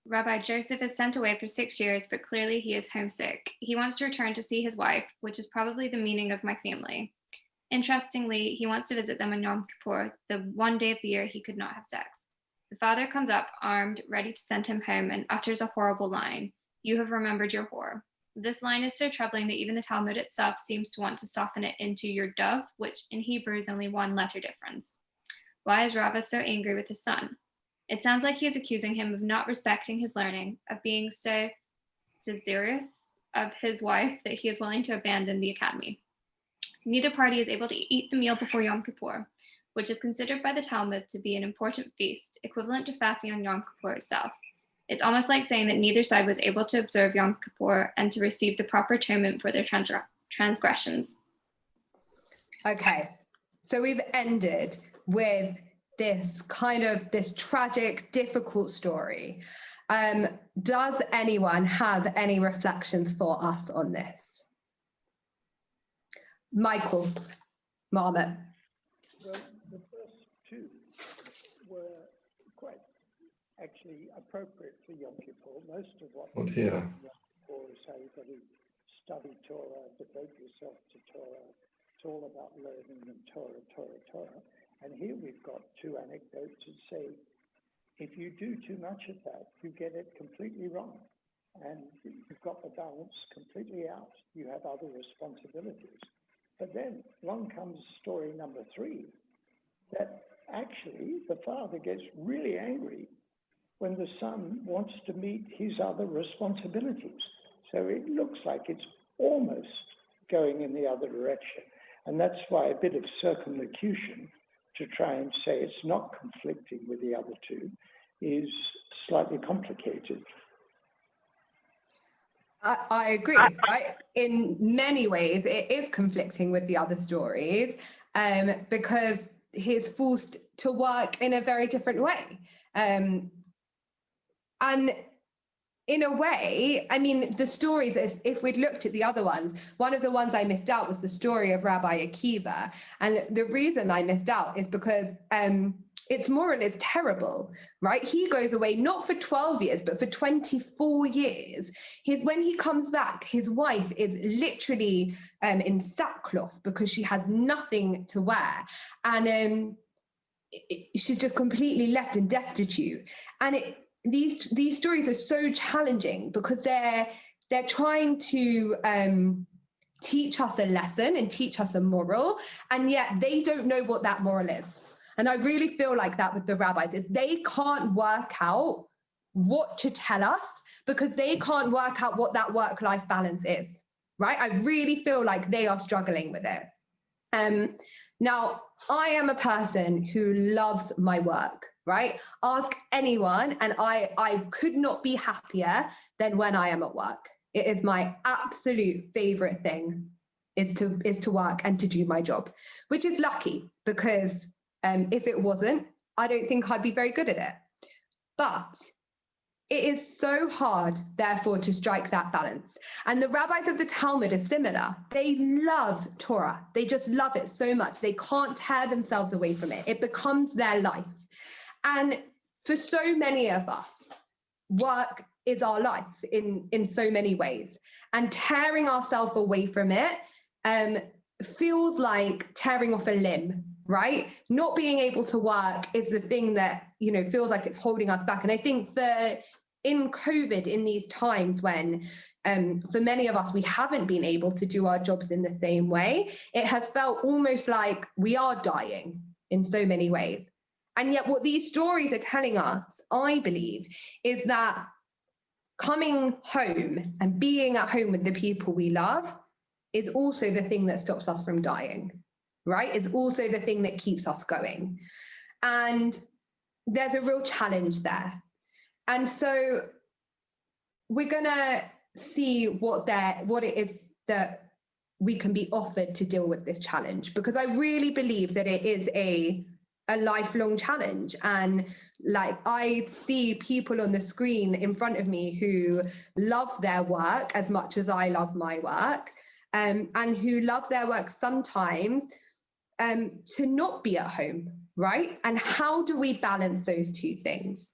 Rabbi Joseph is sent away for 6 years, but clearly he is homesick. He wants to return to see his wife, which is probably the meaning of my family. Interestingly, he wants to visit them on Yom Kippur, the one day of the year he could not have sex. The father comes up, armed, ready to send him home, and utters a horrible line. You have remembered your whore. This line is so troubling that even the Talmud itself seems to want to soften it into your dove, which in Hebrew is only one letter difference. Why is Rava so angry with his son? It sounds like he is accusing him of not respecting his learning, of being so desirous of his wife that he is willing to abandon the academy. Neither party is able to eat the meal before Yom Kippur, which is considered by the Talmud to be an important feast, equivalent to fasting on Yom Kippur itself. It's almost like saying that neither side was able to observe Yom Kippur and to receive the proper atonement for their transgressions. Okay, so we've ended with this tragic, difficult story. Does anyone have any reflections for us on this? Michael Marmot. Well, the first two were quite actually appropriate for Yom Kippur. Most of what Not here. Yom Kippur is how you've got to study Torah, devote yourself to Torah. It's all about learning and Torah. And here we've got two anecdotes that say, if you do too much of that, you get it completely wrong. And you've got the balance completely out. You have other responsibilities. But then along comes story number 3, that actually the father gets really angry when the son wants to meet his other responsibilities. So it looks like it's almost going in the other direction. And that's why a bit of circumlocution to try and say it's not conflicting with the other two is slightly complicated. I agree, right? In many ways, it is conflicting with the other stories because he's forced to work in a very different way. And in a way, I mean, the stories, if we'd looked at the other ones, one of the ones I missed out was the story of Rabbi Akiva. And the reason I missed out is because its moral is terrible, right? He goes away not for 12 years, but for 24 years. When he comes back, his wife is literally in sackcloth because she has nothing to wear. And she's just completely left and destitute. And these stories are so challenging because they're trying to teach us a lesson and teach us a moral, and yet they don't know what that moral is. And I really feel like that with the rabbis, is they can't work out what to tell us because they can't work out what that work-life balance is, right? I really feel like they are struggling with it. Now, I am a person who loves my work, right? Ask anyone, and I could not be happier than when I am at work. It is my absolute favorite thing is to work and to do my job, which is lucky because if it wasn't, I don't think I'd be very good at it. But It is so hard, therefore, to strike that balance. And the rabbis of the Talmud are similar. They love Torah. They just love it so much. They can't tear themselves away from it. It becomes their life. And for so many of us, work is our life in so many ways. And tearing ourselves away from it feels like tearing off a limb, right? Not being able to work is the thing that, you know, feels like it's holding us back. And I think in COVID, in these times when for many of us, we haven't been able to do our jobs in the same way, it has felt almost like we are dying in so many ways. And yet what these stories are telling us, I believe, is that coming home and being at home with the people we love is also the thing that stops us from dying, right? It's also the thing that keeps us going. And there's a real challenge there. And so we're gonna see what it is that we can be offered to deal with this challenge, because I really believe that it is a lifelong challenge. And like, I see people on the screen in front of me who love their work as much as I love my work, and who love their work sometimes to not be at home, right? And how do we balance those two things?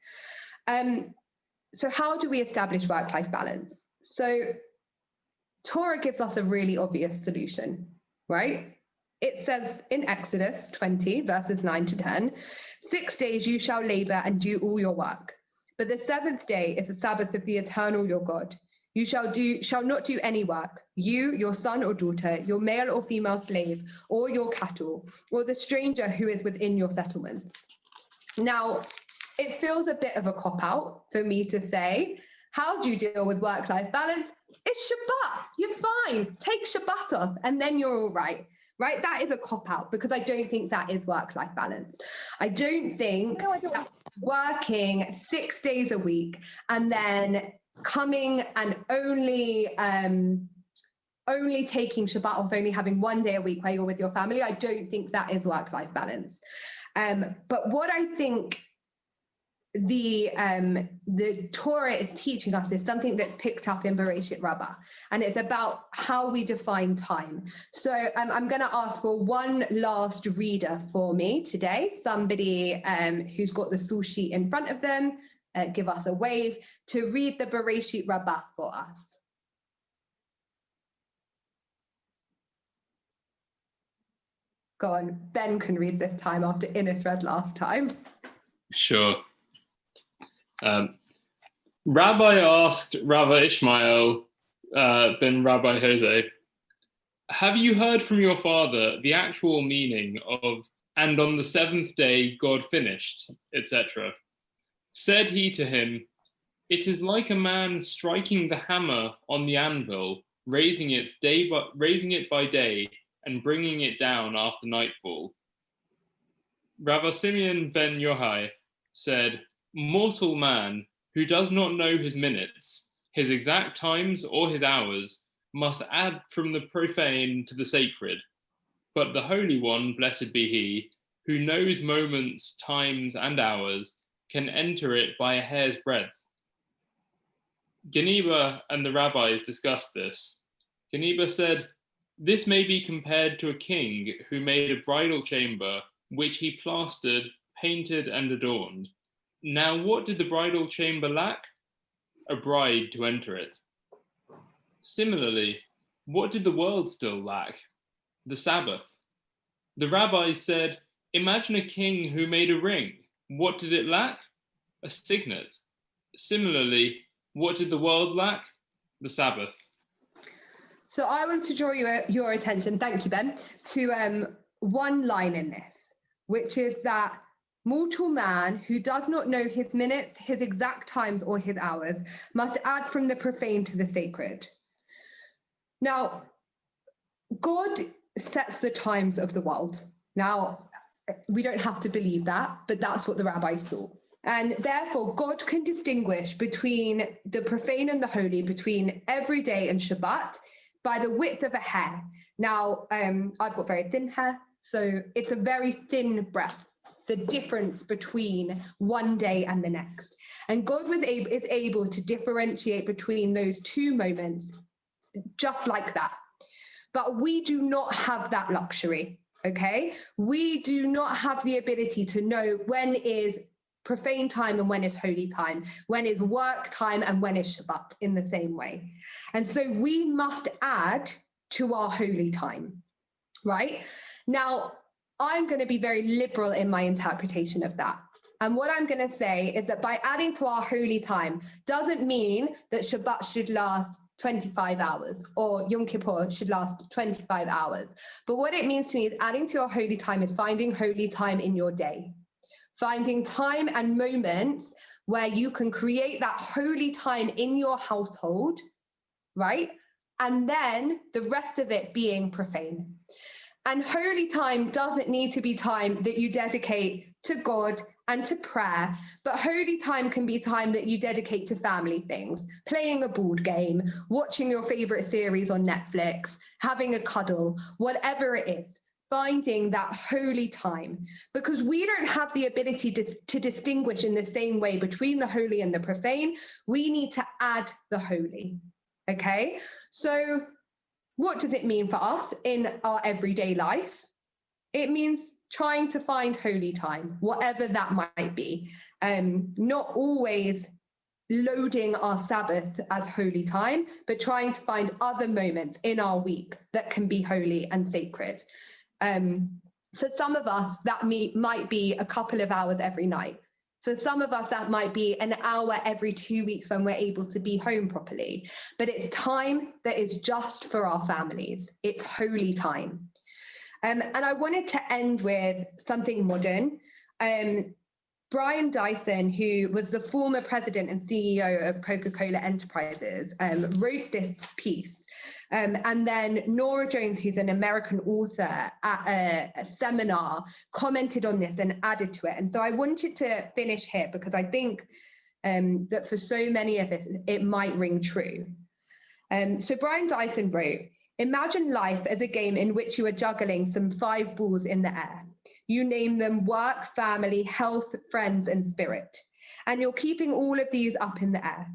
So how do we establish work-life balance? So Torah gives us a really obvious solution, right? It says in Exodus 20, verses 9 to 10, 6 days you shall labor and do all your work. But the seventh day is the Sabbath of the eternal your God. You shall not do any work, you, your son or daughter, your male or female slave, or your cattle, or the stranger who is within your settlements. Now, it feels a bit of a cop-out for me to say, how do you deal with work-life balance? It's Shabbat, you're fine. Take Shabbat off and then you're all right. Right? That is a cop-out, because I don't think that is work-life balance. I don't think that working 6 days a week and then coming and only taking Shabbat off, only having 1 day a week where you're with your family, I don't think that is work-life balance. But what I think the Torah is teaching us is something that's picked up in Bereshit Rabbah, and it's about how we define time. So I'm going to ask for one last reader for me today, somebody who's got the source sheet in front of them, give us a wave, to read the Bereshit Rabbah for us. Go on, Ben can read this time after Ines read last time. Sure. Rabbi asked Rabbi Ishmael ben Rabbi Jose, have you heard from your father the actual meaning of, and on the seventh day God finished, etc.? Said he to him, it is like a man striking the hammer on the anvil, raising it by day and bringing it down after nightfall. Rabbi Simeon ben Yochai said, mortal man who does not know his minutes, his exact times or his hours, must add from the profane to the sacred. But the Holy One, blessed be he, who knows moments, times, and hours, can enter it by a hair's breadth. Geneba and the rabbis discussed this. Geneba said, this may be compared to a king who made a bridal chamber, which he plastered, painted, and adorned. Now, what did the bridal chamber lack? A bride to enter it. Similarly, what did the world still lack? The Sabbath. The rabbis said, imagine a king who made a ring. What did it lack? A signet. Similarly, what did the world lack? The Sabbath. So I want to draw your attention, thank you, Ben, to one line in this, which is that mortal man who does not know his minutes, his exact times, or his hours must add from the profane to the sacred. Now, God sets the times of the world. Now, we don't have to believe that, but that's what the rabbis thought. And therefore, God can distinguish between the profane and the holy, between every day and Shabbat, by the width of a hair. Now, I've got very thin hair, so it's a very thin breadth, the difference between one day and the next. And God is able to differentiate between those two moments just like that. But we do not have that luxury, okay? We do not have the ability to know when is profane time and when is holy time, when is work time and when is Shabbat in the same way. And so we must add to our holy time, right? Now, I'm going to be very liberal in my interpretation of that. And what I'm going to say is that by adding to our holy time doesn't mean that Shabbat should last 25 hours or Yom Kippur should last 25 hours. But what it means to me is adding to your holy time is finding holy time in your day. Finding time and moments where you can create that holy time in your household, right? And then the rest of it being profane. And holy time doesn't need to be time that you dedicate to God and to prayer, but holy time can be time that you dedicate to family things, playing a board game, watching your favorite series on Netflix, having a cuddle, whatever it is. Finding that holy time, because we don't have the ability to distinguish in the same way between the holy and the profane. We need to add the holy, okay? So what does it mean for us in our everyday life? It means trying to find holy time, whatever that might be. Not always loading our Sabbath as holy time, but trying to find other moments in our week that can be holy and sacred. For some of us, that might be a couple of hours every night. For some of us, that might be an hour every 2 weeks when we're able to be home properly. But it's time that is just for our families. It's holy time. And I wanted to end with something modern. Brian Dyson, who was the former president and CEO of Coca-Cola Enterprises, wrote this piece. And then Nora Jones, who's an American author, at a seminar, commented on this and added to it. And so I wanted to finish here because I think that for so many of us, it might ring true. So Brian Dyson wrote, "Imagine life as a game in which you are juggling some 5 balls in the air. You name them work, family, health, friends, and spirit. And you're keeping all of these up in the air.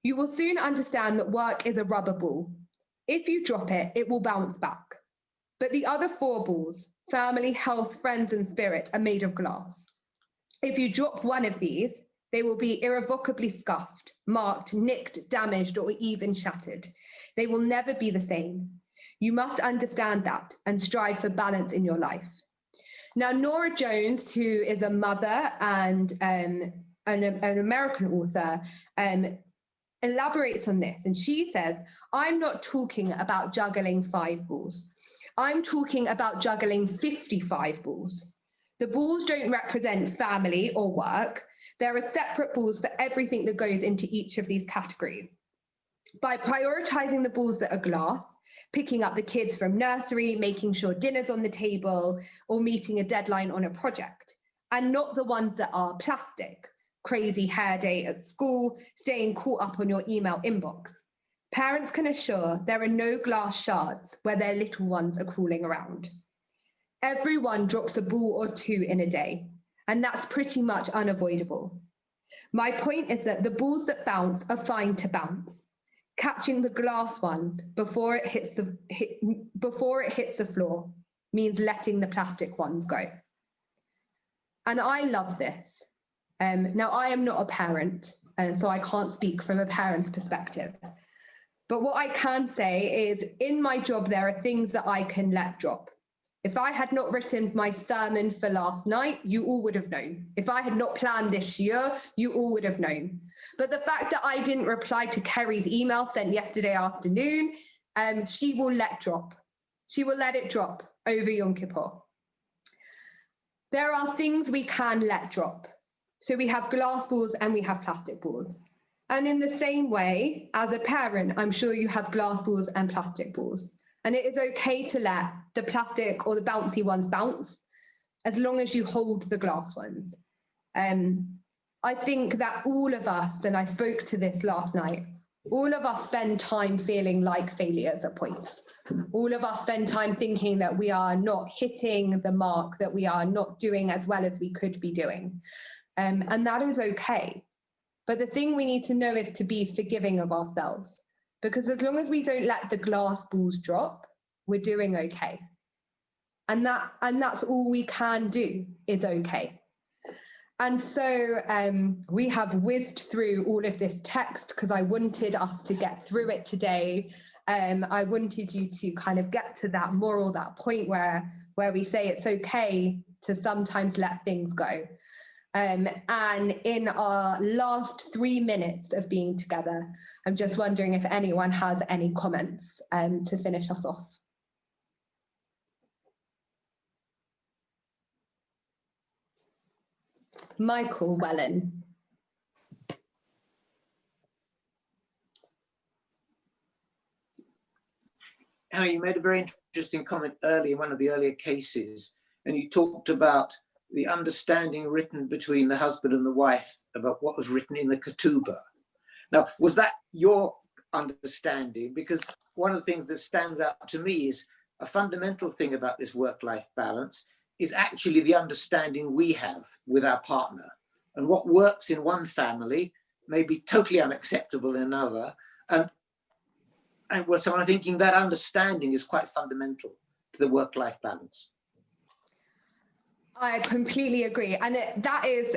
You will soon understand that work is a rubber ball. If you drop it, it will bounce back. But the other 4 balls, family, health, friends, and spirit, are made of glass. If you drop one of these, they will be irrevocably scuffed, marked, nicked, damaged, or even shattered. They will never be the same. You must understand that and strive for balance in your life." Now, Nora Jones, who is a mother and an American author, elaborates on this, and she says, "I'm not talking about juggling 5 balls. I'm talking about juggling 55 balls. The balls don't represent family or work. There are separate balls for everything that goes into each of these categories. By prioritizing the balls that are glass, picking up the kids from nursery, making sure dinner's on the table, or meeting a deadline on a project, and not the ones that are plastic, crazy hair day at school, staying caught up on your email inbox. Parents can assure there are no glass shards where their little ones are crawling around. Everyone drops a ball or 2 in a day, and that's pretty much unavoidable. My point is that the balls that bounce are fine to bounce. Catching the glass ones before it hits the floor means letting the plastic ones go." And I love this. Now, I am not a parent, and so I can't speak from a parent's perspective. But what I can say is, in my job, there are things that I can let drop. If I had not written my sermon for last night, you all would have known. If I had not planned this year, you all would have known. But the fact that I didn't reply to Kerry's email sent yesterday afternoon, she will let drop. She will let it drop over Yom Kippur. There are things we can let drop. So we have glass balls and we have plastic balls. And in the same way, as a parent, I'm sure you have glass balls and plastic balls. And it is okay to let the plastic or the bouncy ones bounce, as long as you hold the glass ones. I think that all of us, and I spoke to this last night, all of us spend time feeling like failures at points. All of us spend time thinking that we are not hitting the mark, that we are not doing as well as we could be doing. And that is okay. But the thing we need to know is to be forgiving of ourselves, because as long as we don't let the glass balls drop, we're doing okay. And that's all we can do is okay. And so we have whizzed through all of this text because I wanted us to get through it today. I wanted you to kind of get to that moral, that point where we say it's okay to sometimes let things go. And in our last 3 minutes of being together, I'm just wondering if anyone has any comments to finish us off. Michael Wellen. Harry, you made a very interesting comment earlier in one of the earlier cases, and you talked about the understanding written between the husband and the wife about what was written in the ketubah. Now, was that your understanding? Because one of the things that stands out to me is a fundamental thing about this work-life balance is actually the understanding we have with our partner. And what works in one family may be totally unacceptable in another. And so I'm thinking that understanding is quite fundamental to the work-life balance. I completely agree. And that is,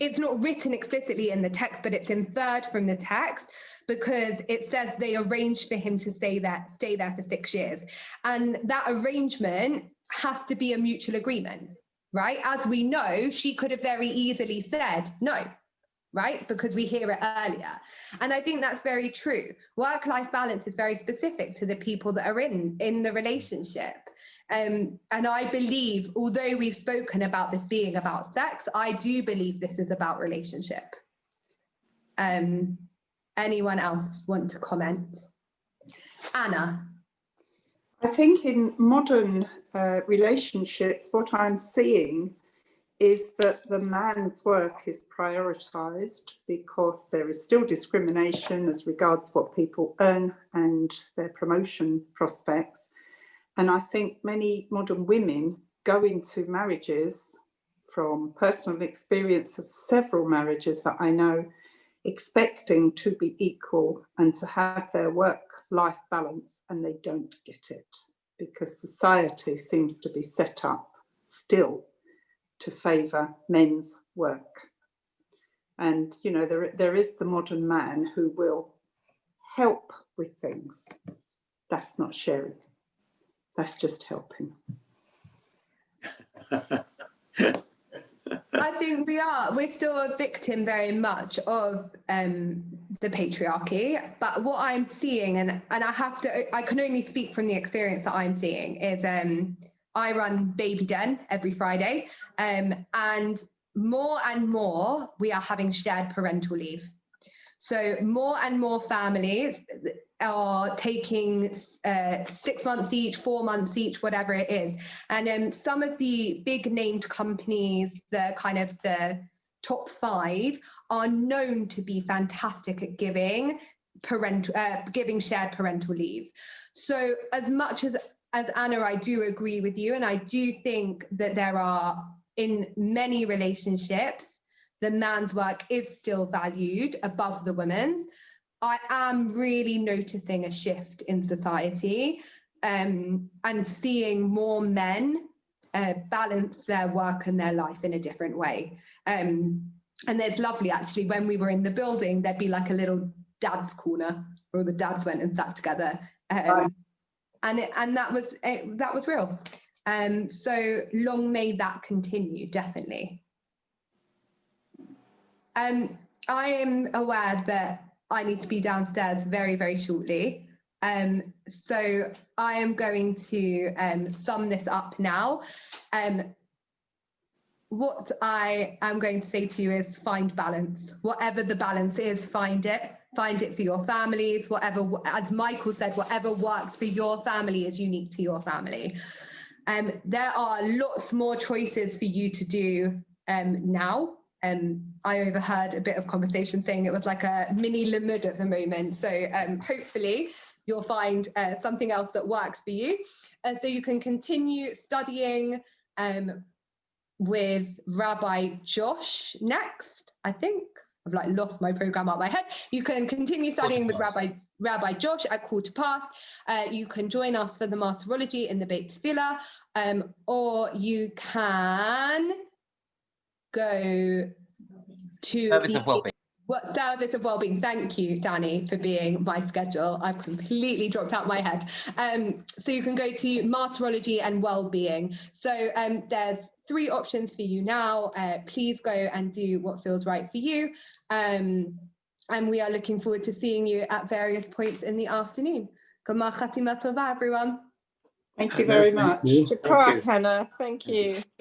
it's not written explicitly in the text, but it's inferred from the text, because it says they arranged for him to stay there for 6 years. And that arrangement has to be a mutual agreement, right? As we know, she could have very easily said no, right? Because we hear it earlier. And I think that's very true. Work-life balance is very specific to the people that are in the relationship. And I believe, although we've spoken about this being about sex, I do believe this is about relationship. Anyone else want to comment? Anna. I think in modern relationships, what I'm seeing is that the man's work is prioritised because there is still discrimination as regards what people earn and their promotion prospects. And I think many modern women go into marriages, from personal experience of several marriages that I know, expecting to be equal and to have their work-life balance, and they don't get it because society seems to be set up still to favour men's work. And, you know, there is the modern man who will help with things. That's not sharing. That's just helping. I think we're still a victim very much of the patriarchy. But what I'm seeing, and I can only speak from the experience that I'm seeing, is I run Baby Den every Friday, and more we are having shared parental leave. So more and more families are taking 6 months each, 4 months each, whatever it is. And some of the big named companies, the top 5, are known to be fantastic at giving shared parental leave. So as much as Anna, I do agree with you, and I do think that there are, in many relationships, the man's work is still valued above the woman's. I am really noticing a shift in society and seeing more men balance their work and their life in a different way. And it's lovely, actually, when we were in the building, there'd be like a little dad's corner where all the dads went and sat together. And that was real. So long may that continue, definitely. I am aware that I need to be downstairs very, very shortly. So I am going to sum this up now. What I am going to say to you is find balance. Whatever the balance is, find it. Find it for your families, whatever, as Michael said, whatever works for your family is unique to your family. There are lots more choices for you to do now. I overheard a bit of conversation saying it was like a mini limud at the moment. So hopefully you'll find something else that works for you. So you can continue studying with Rabbi Josh next. I think I've like lost my program out of my head. You can continue studying with Rabbi Josh at 15:15. You can join us for the martyrology in the Beit Tefillah, or you can go to Service of Wellbeing. Service of Wellbeing. Thank you, Danny, for being my schedule. I've completely dropped out my head. So you can go to Martyrology and Wellbeing. So there's 3 options for you now. Please go and do what feels right for you. And we are looking forward to seeing you at various points in the afternoon. Gama Chatima Tova, everyone. Thank you very much. Hannah. Thank you.